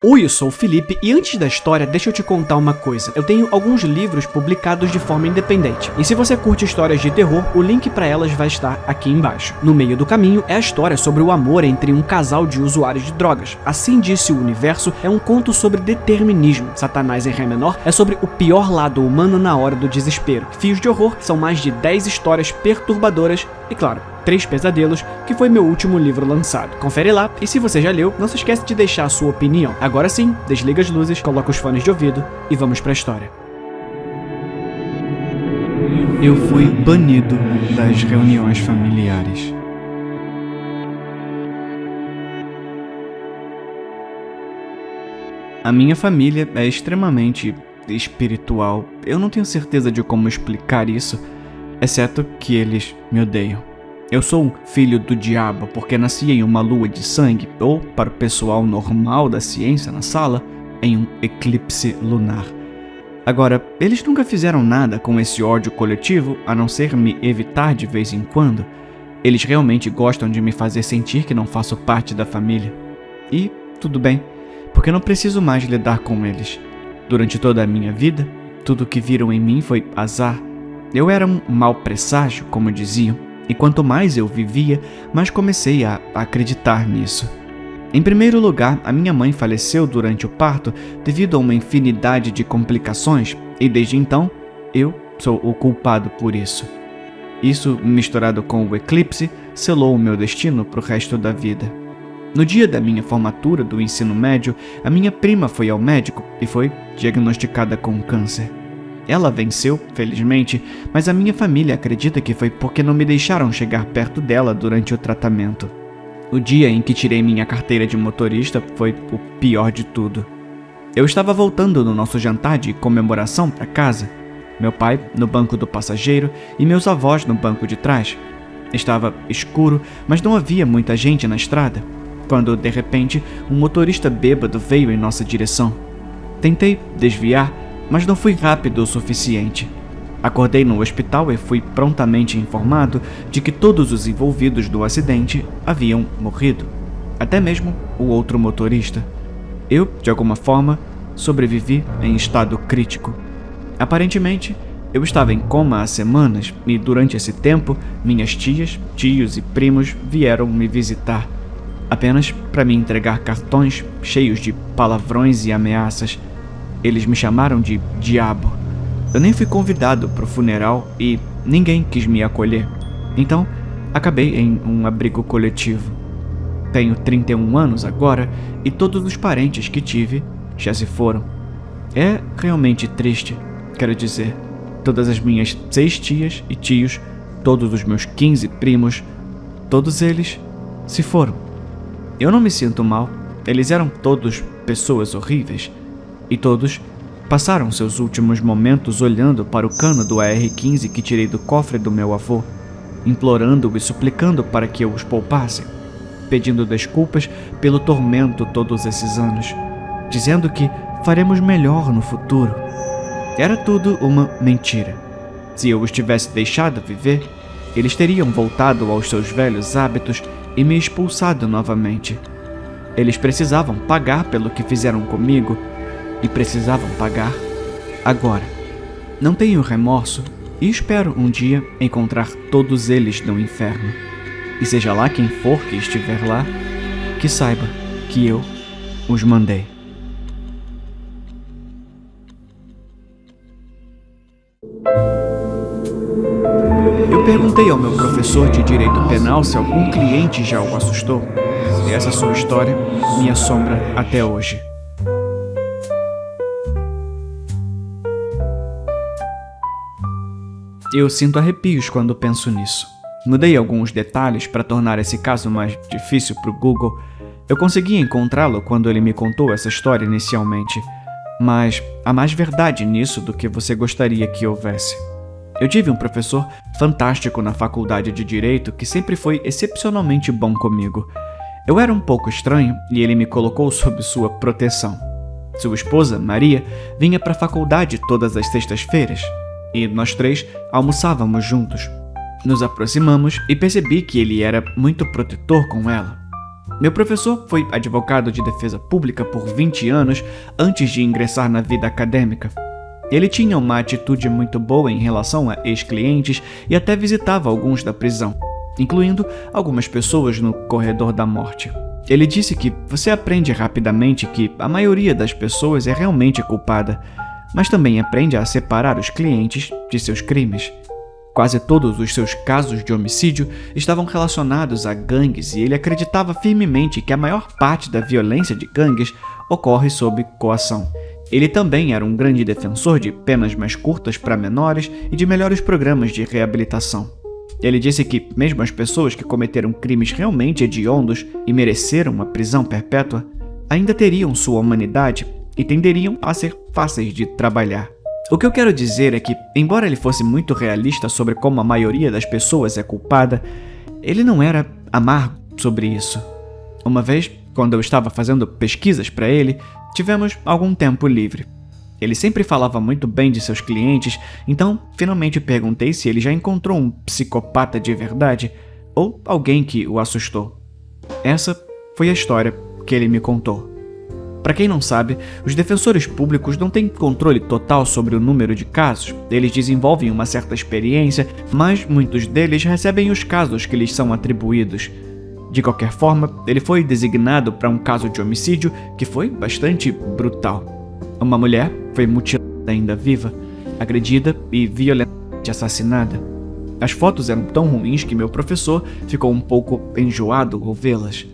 Oi, eu sou o Felipe e antes da história, deixa eu te contar uma coisa. Eu tenho alguns livros publicados de forma independente. E se você curte histórias de terror, o link para elas vai estar aqui embaixo. No meio do caminho é a história sobre o amor entre um casal de usuários de drogas. Assim Disse o Universo é um conto sobre determinismo. Satanás em Ré menor é sobre o pior lado humano na hora do desespero. Fios de Horror são mais de 10 histórias perturbadoras e, claro, 3 Pesadelos, que foi meu último livro lançado. Confere lá, e se você já leu, não se esquece de deixar a sua opinião. Agora sim, desliga as luzes, coloca os fones de ouvido e vamos pra história. Eu fui banido das reuniões familiares. A minha família é extremamente espiritual. Eu não tenho certeza de como explicar isso, exceto que eles me odeiam. Eu sou um filho do diabo porque nasci em uma lua de sangue, ou, para o pessoal normal da ciência na sala, em um eclipse lunar. Agora, eles nunca fizeram nada com esse ódio coletivo, a não ser me evitar de vez em quando. Eles realmente gostam de me fazer sentir que não faço parte da família. E tudo bem, porque não preciso mais lidar com eles. Durante toda a minha vida, tudo que viram em mim foi azar. Eu era um mau presságio, como diziam. E quanto mais eu vivia, mais comecei a acreditar nisso. Em primeiro lugar, a minha mãe faleceu durante o parto devido a uma infinidade de complicações e desde então, eu sou o culpado por isso. Isso, misturado com o eclipse, selou o meu destino para o resto da vida. No dia da minha formatura do ensino médio, a minha prima foi ao médico e foi diagnosticada com câncer. Ela venceu, felizmente, mas a minha família acredita que foi porque não me deixaram chegar perto dela durante o tratamento. O dia em que tirei minha carteira de motorista foi o pior de tudo. Eu estava voltando no nosso jantar de comemoração para casa, meu pai no banco do passageiro e meus avós no banco de trás. Estava escuro, mas não havia muita gente na estrada, quando, de repente, um motorista bêbado veio em nossa direção. Tentei desviar, mas não fui rápido o suficiente. Acordei no hospital e fui prontamente informado de que todos os envolvidos no acidente haviam morrido, até mesmo o outro motorista. Eu, de alguma forma, sobrevivi em estado crítico. Aparentemente, eu estava em coma há semanas e durante esse tempo, minhas tias, tios e primos vieram me visitar, apenas para me entregar cartões cheios de palavrões e ameaças. Eles me chamaram de diabo. Eu nem fui convidado para o funeral e ninguém quis me acolher. Então, acabei em um abrigo coletivo. Tenho 31 anos agora e todos os parentes que tive já se foram. É realmente triste, quero dizer. Todas as minhas 6 tias e tios, todos os meus 15 primos, todos eles se foram. Eu não me sinto mal, eles eram todos pessoas horríveis. E todos passaram seus últimos momentos olhando para o cano do AR-15 que tirei do cofre do meu avô, implorando e suplicando para que eu os poupasse, pedindo desculpas pelo tormento todos esses anos, dizendo que faremos melhor no futuro. Era tudo uma mentira. Se eu os tivesse deixado viver, eles teriam voltado aos seus velhos hábitos e me expulsado novamente. Eles precisavam pagar pelo que fizeram comigo, e precisavam pagar agora. Não tenho remorso e espero um dia encontrar todos eles no inferno. E seja lá quem for que estiver lá, que saiba que eu os mandei. Eu perguntei ao meu professor de direito penal se algum cliente já o assustou. E essa sua história me assombra até hoje. Eu sinto arrepios quando penso nisso. Mudei alguns detalhes para tornar esse caso mais difícil para o Google. Eu consegui encontrá-lo quando ele me contou essa história inicialmente, mas há mais verdade nisso do que você gostaria que houvesse. Eu tive um professor fantástico na faculdade de Direito que sempre foi excepcionalmente bom comigo. Eu era um pouco estranho e ele me colocou sob sua proteção. Sua esposa, Maria, vinha para a faculdade todas as sextas-feiras. E nós 3 almoçávamos juntos. Nos aproximamos e percebi que ele era muito protetor com ela. Meu professor foi advogado de defesa pública por 20 anos antes de ingressar na vida acadêmica. Ele tinha uma atitude muito boa em relação a ex-clientes e até visitava alguns da prisão, incluindo algumas pessoas no corredor da morte. Ele disse que você aprende rapidamente que a maioria das pessoas é realmente culpada, mas também aprende a separar os clientes de seus crimes. Quase todos os seus casos de homicídio estavam relacionados a gangues e ele acreditava firmemente que a maior parte da violência de gangues ocorre sob coação. Ele também era um grande defensor de penas mais curtas para menores e de melhores programas de reabilitação. Ele disse que, mesmo as pessoas que cometeram crimes realmente hediondos e mereceram uma prisão perpétua, ainda teriam sua humanidade e tenderiam a ser fáceis de trabalhar. O que eu quero dizer é que, embora ele fosse muito realista sobre como a maioria das pessoas é culpada, ele não era amargo sobre isso. Uma vez, quando eu estava fazendo pesquisas para ele, tivemos algum tempo livre. Ele sempre falava muito bem de seus clientes, então finalmente perguntei se ele já encontrou um psicopata de verdade ou alguém que o assustou. Essa foi a história que ele me contou. Para quem não sabe, os defensores públicos não têm controle total sobre o número de casos. Eles desenvolvem uma certa experiência, mas muitos deles recebem os casos que lhes são atribuídos. De qualquer forma, ele foi designado para um caso de homicídio que foi bastante brutal. Uma mulher foi mutilada ainda viva, agredida e violentamente assassinada. As fotos eram tão ruins que meu professor ficou um pouco enjoado ao vê-las.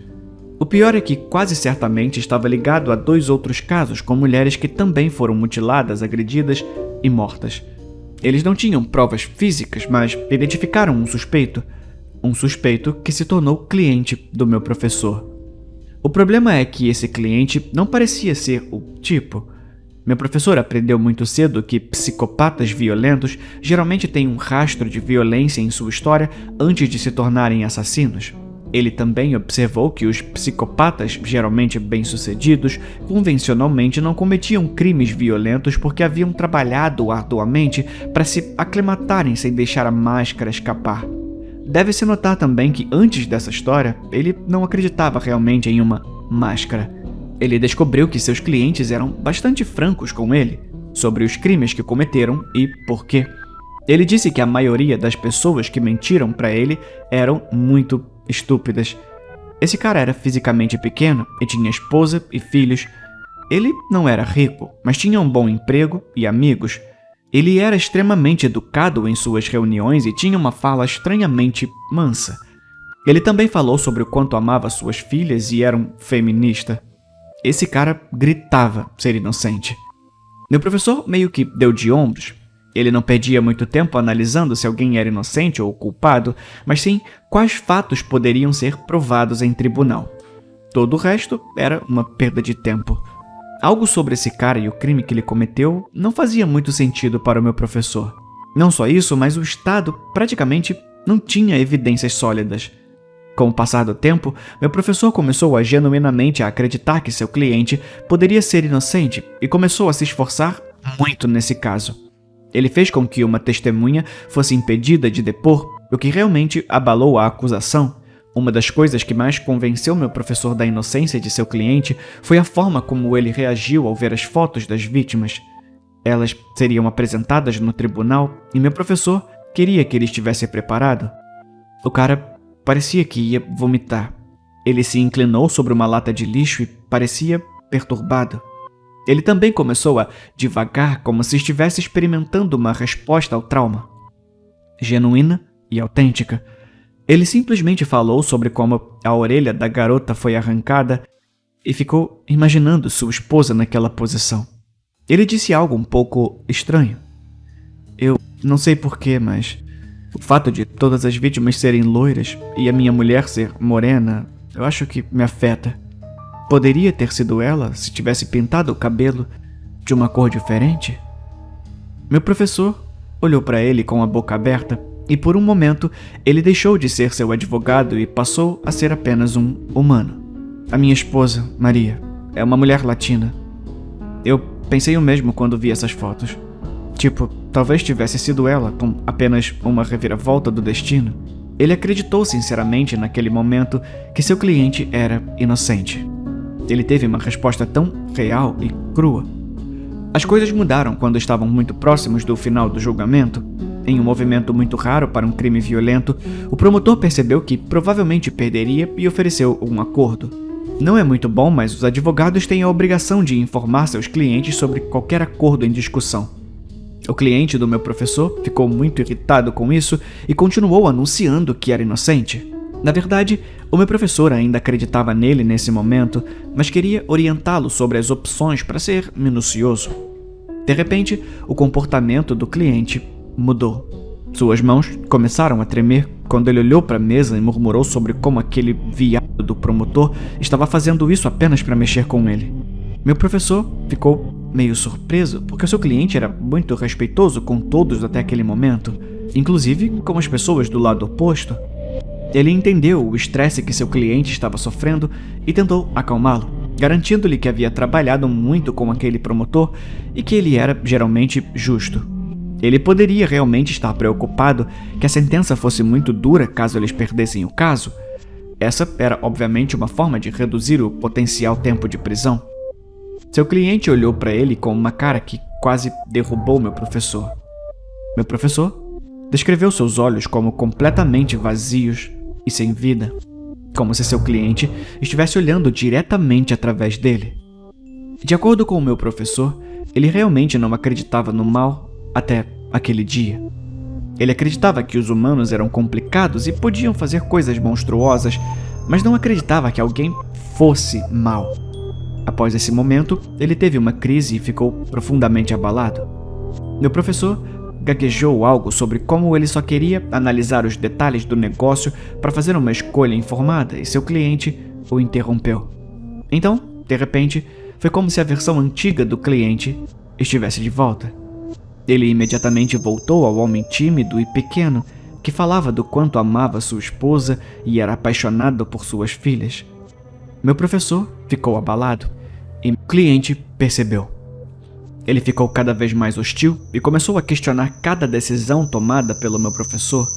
O pior é que quase certamente estava ligado a 2 outros casos com mulheres que também foram mutiladas, agredidas e mortas. Eles não tinham provas físicas, mas identificaram um suspeito que se tornou cliente do meu professor. O problema é que esse cliente não parecia ser o tipo. Meu professor aprendeu muito cedo que psicopatas violentos geralmente têm um rastro de violência em sua história antes de se tornarem assassinos. Ele também observou que os psicopatas, geralmente bem-sucedidos, convencionalmente não cometiam crimes violentos porque haviam trabalhado arduamente para se aclimatarem sem deixar a máscara escapar. Deve-se notar também que antes dessa história, ele não acreditava realmente em uma máscara. Ele descobriu que seus clientes eram bastante francos com ele sobre os crimes que cometeram e por quê. Ele disse que a maioria das pessoas que mentiram para ele eram muito estúpidas. Esse cara era fisicamente pequeno e tinha esposa e filhos. Ele não era rico, mas tinha um bom emprego e amigos. Ele era extremamente educado em suas reuniões e tinha uma fala estranhamente mansa. Ele também falou sobre o quanto amava suas filhas e era um feminista. Esse cara gritava ser inocente. Meu professor meio que deu de ombros. Ele não perdia muito tempo analisando se alguém era inocente ou culpado, mas sim quais fatos poderiam ser provados em tribunal. Todo o resto era uma perda de tempo. Algo sobre esse cara e o crime que ele cometeu não fazia muito sentido para o meu professor. Não só isso, mas o Estado praticamente não tinha evidências sólidas. Com o passar do tempo, meu professor começou a genuinamente acreditar que seu cliente poderia ser inocente e começou a se esforçar muito nesse caso. Ele fez com que uma testemunha fosse impedida de depor, o que realmente abalou a acusação. Uma das coisas que mais convenceu meu professor da inocência de seu cliente foi a forma como ele reagiu ao ver as fotos das vítimas. Elas seriam apresentadas no tribunal e meu professor queria que ele estivesse preparado. O cara parecia que ia vomitar. Ele se inclinou sobre uma lata de lixo e parecia perturbado. Ele também começou a divagar como se estivesse experimentando uma resposta ao trauma. Genuína e autêntica. Ele simplesmente falou sobre como a orelha da garota foi arrancada e ficou imaginando sua esposa naquela posição. Ele disse algo um pouco estranho. Eu não sei porquê, mas o fato de todas as vítimas serem loiras e a minha mulher ser morena, eu acho que me afeta. Poderia ter sido ela se tivesse pintado o cabelo de uma cor diferente? Meu professor olhou para ele com a boca aberta e por um momento ele deixou de ser seu advogado e passou a ser apenas um humano. A minha esposa, Maria, é uma mulher latina. Eu pensei o mesmo quando vi essas fotos. Talvez tivesse sido ela com apenas uma reviravolta do destino. Ele acreditou sinceramente naquele momento que seu cliente era inocente. Ele teve uma resposta tão real e crua. As coisas mudaram quando estavam muito próximos do final do julgamento. Em um movimento muito raro para um crime violento, o promotor percebeu que provavelmente perderia e ofereceu um acordo. Não é muito bom, mas os advogados têm a obrigação de informar seus clientes sobre qualquer acordo em discussão. O cliente do meu professor ficou muito irritado com isso e continuou anunciando que era inocente. Na verdade, o meu professor ainda acreditava nele nesse momento, mas queria orientá-lo sobre as opções para ser minucioso. De repente, o comportamento do cliente mudou. Suas mãos começaram a tremer quando ele olhou para a mesa e murmurou sobre como aquele viado do promotor estava fazendo isso apenas para mexer com ele. Meu professor ficou meio surpreso, porque o seu cliente era muito respeitoso com todos até aquele momento, inclusive com as pessoas do lado oposto. Ele entendeu o estresse que seu cliente estava sofrendo e tentou acalmá-lo, garantindo-lhe que havia trabalhado muito com aquele promotor e que ele era geralmente justo. Ele poderia realmente estar preocupado que a sentença fosse muito dura caso eles perdessem o caso. Essa era obviamente uma forma de reduzir o potencial tempo de prisão. Seu cliente olhou para ele com uma cara que quase derrubou meu professor. Meu professor descreveu seus olhos como completamente vazios e sem vida, como se seu cliente estivesse olhando diretamente através dele. De acordo com o meu professor, ele realmente não acreditava no mal até aquele dia. Ele acreditava que os humanos eram complicados e podiam fazer coisas monstruosas, mas não acreditava que alguém fosse mal. Após esse momento, ele teve uma crise e ficou profundamente abalado. Meu professor gaguejou algo sobre como ele só queria analisar os detalhes do negócio para fazer uma escolha informada e seu cliente o interrompeu. Então, de repente, foi como se a versão antiga do cliente estivesse de volta. Ele imediatamente voltou ao homem tímido e pequeno que falava do quanto amava sua esposa e era apaixonado por suas filhas. Meu professor ficou abalado e meu cliente percebeu. Ele ficou cada vez mais hostil e começou a questionar cada decisão tomada pelo meu professor.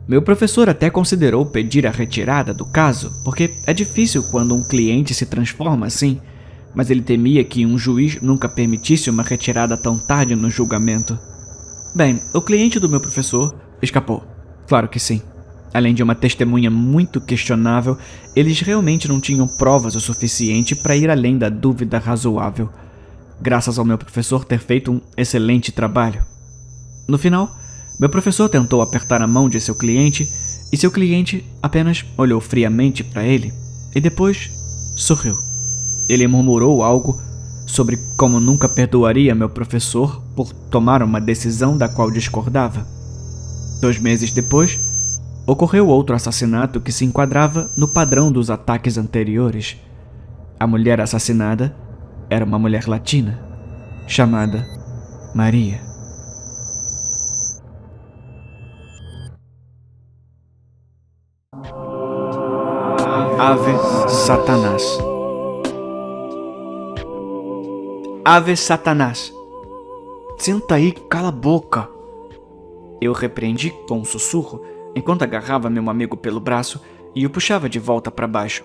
Meu professor até considerou pedir a retirada do caso, porque é difícil quando um cliente se transforma assim, mas ele temia que um juiz nunca permitisse uma retirada tão tarde no julgamento. Bem, o cliente do meu professor escapou. Claro que sim. Além de uma testemunha muito questionável, eles realmente não tinham provas o suficiente para ir além da dúvida razoável, graças ao meu professor ter feito um excelente trabalho. No final, meu professor tentou apertar a mão de seu cliente e seu cliente apenas olhou friamente para ele e depois sorriu. Ele murmurou algo sobre como nunca perdoaria meu professor por tomar uma decisão da qual discordava. 2 meses depois, ocorreu outro assassinato que se enquadrava no padrão dos ataques anteriores. A mulher assassinada era uma mulher latina, chamada Maria. Ave Satanás. Ave Satanás. Senta aí, cala a boca. Eu repreendi com um sussurro enquanto agarrava meu amigo pelo braço e o puxava de volta para baixo.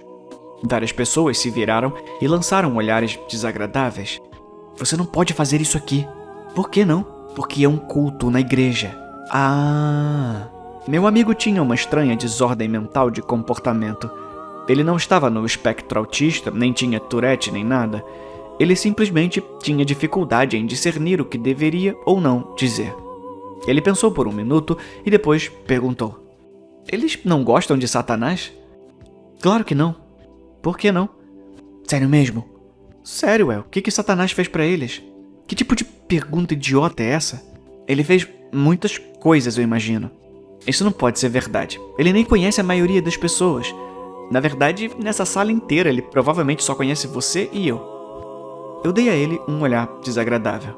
Várias pessoas se viraram e lançaram olhares desagradáveis. Você não pode fazer isso aqui. Por que não? Porque é um culto na igreja. Ah! Meu amigo tinha uma estranha desordem mental de comportamento. Ele não estava no espectro autista, nem tinha Tourette nem nada. Ele simplesmente tinha dificuldade em discernir o que deveria ou não dizer. Ele pensou por um minuto e depois perguntou: eles não gostam de Satanás? Claro que não. Por que não? Sério mesmo? Sério, o que Satanás fez pra eles? Que tipo de pergunta idiota é essa? Ele fez muitas coisas, eu imagino. Isso não pode ser verdade. Ele nem conhece a maioria das pessoas. Na verdade, nessa sala inteira, ele provavelmente só conhece você e eu. Eu dei a ele um olhar desagradável.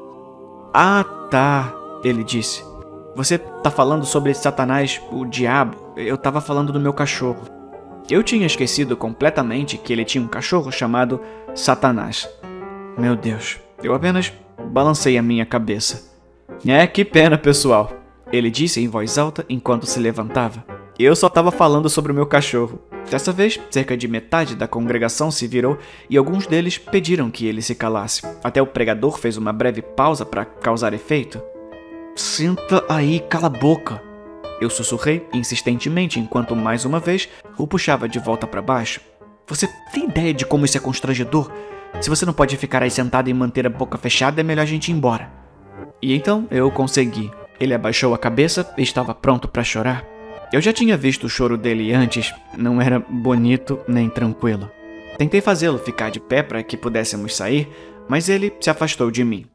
Ah, tá, ele disse. Você tá falando sobre Satanás, o diabo. Eu tava falando do meu cachorro. Eu tinha esquecido completamente que ele tinha um cachorro chamado Satanás. Meu Deus, eu apenas balancei a minha cabeça. Que pena, pessoal, ele disse em voz alta enquanto se levantava. Eu só tava falando sobre o meu cachorro. Dessa vez, cerca de metade da congregação se virou e alguns deles pediram que ele se calasse. Até o pregador fez uma breve pausa para causar efeito. Senta aí, cala a boca. Eu sussurrei insistentemente enquanto mais uma vez o puxava de volta para baixo. Você tem ideia de como isso é constrangedor? Se você não pode ficar aí sentado e manter a boca fechada, é melhor a gente ir embora. E então eu consegui. Ele abaixou a cabeça e estava pronto para chorar. Eu já tinha visto o choro dele antes, não era bonito nem tranquilo. Tentei fazê-lo ficar de pé para que pudéssemos sair, mas ele se afastou de mim.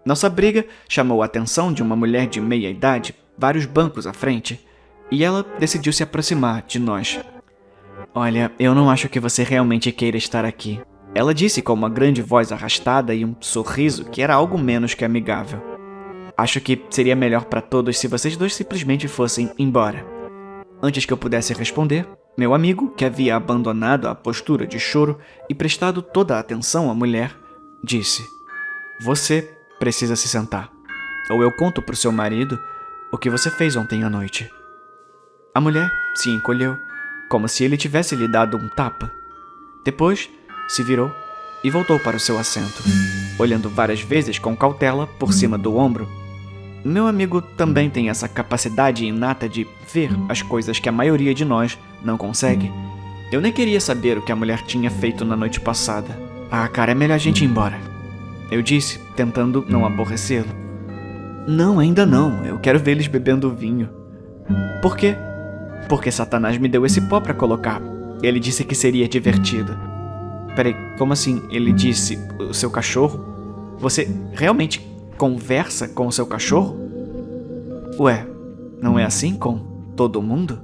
Nossa briga chamou a atenção de uma mulher de meia idade, vários bancos à frente, e ela decidiu se aproximar de nós. Olha, eu não acho que você realmente queira estar aqui. Ela disse com uma grande voz arrastada e um sorriso que era algo menos que amigável. Acho que seria melhor para todos se vocês dois simplesmente fossem embora. Antes que eu pudesse responder, meu amigo, que havia abandonado a postura de choro e prestado toda a atenção à mulher, disse: Você precisa se sentar, ou eu conto pro seu marido o que você fez ontem à noite. A mulher se encolheu, como se ele tivesse lhe dado um tapa. Depois, se virou e voltou para o seu assento, olhando várias vezes com cautela por cima do ombro. Meu amigo também tem essa capacidade inata de ver as coisas que a maioria de nós não consegue. Eu nem queria saber o que a mulher tinha feito na noite passada. Cara, é melhor a gente ir embora, eu disse, tentando não aborrecê-lo. Não, ainda não. Eu quero ver eles bebendo vinho. Por quê? Porque Satanás me deu esse pó pra colocar. Ele disse que seria divertido. Peraí, como assim? Ele disse, o seu cachorro? Você realmente conversa com o seu cachorro? Ué, não é assim com todo mundo?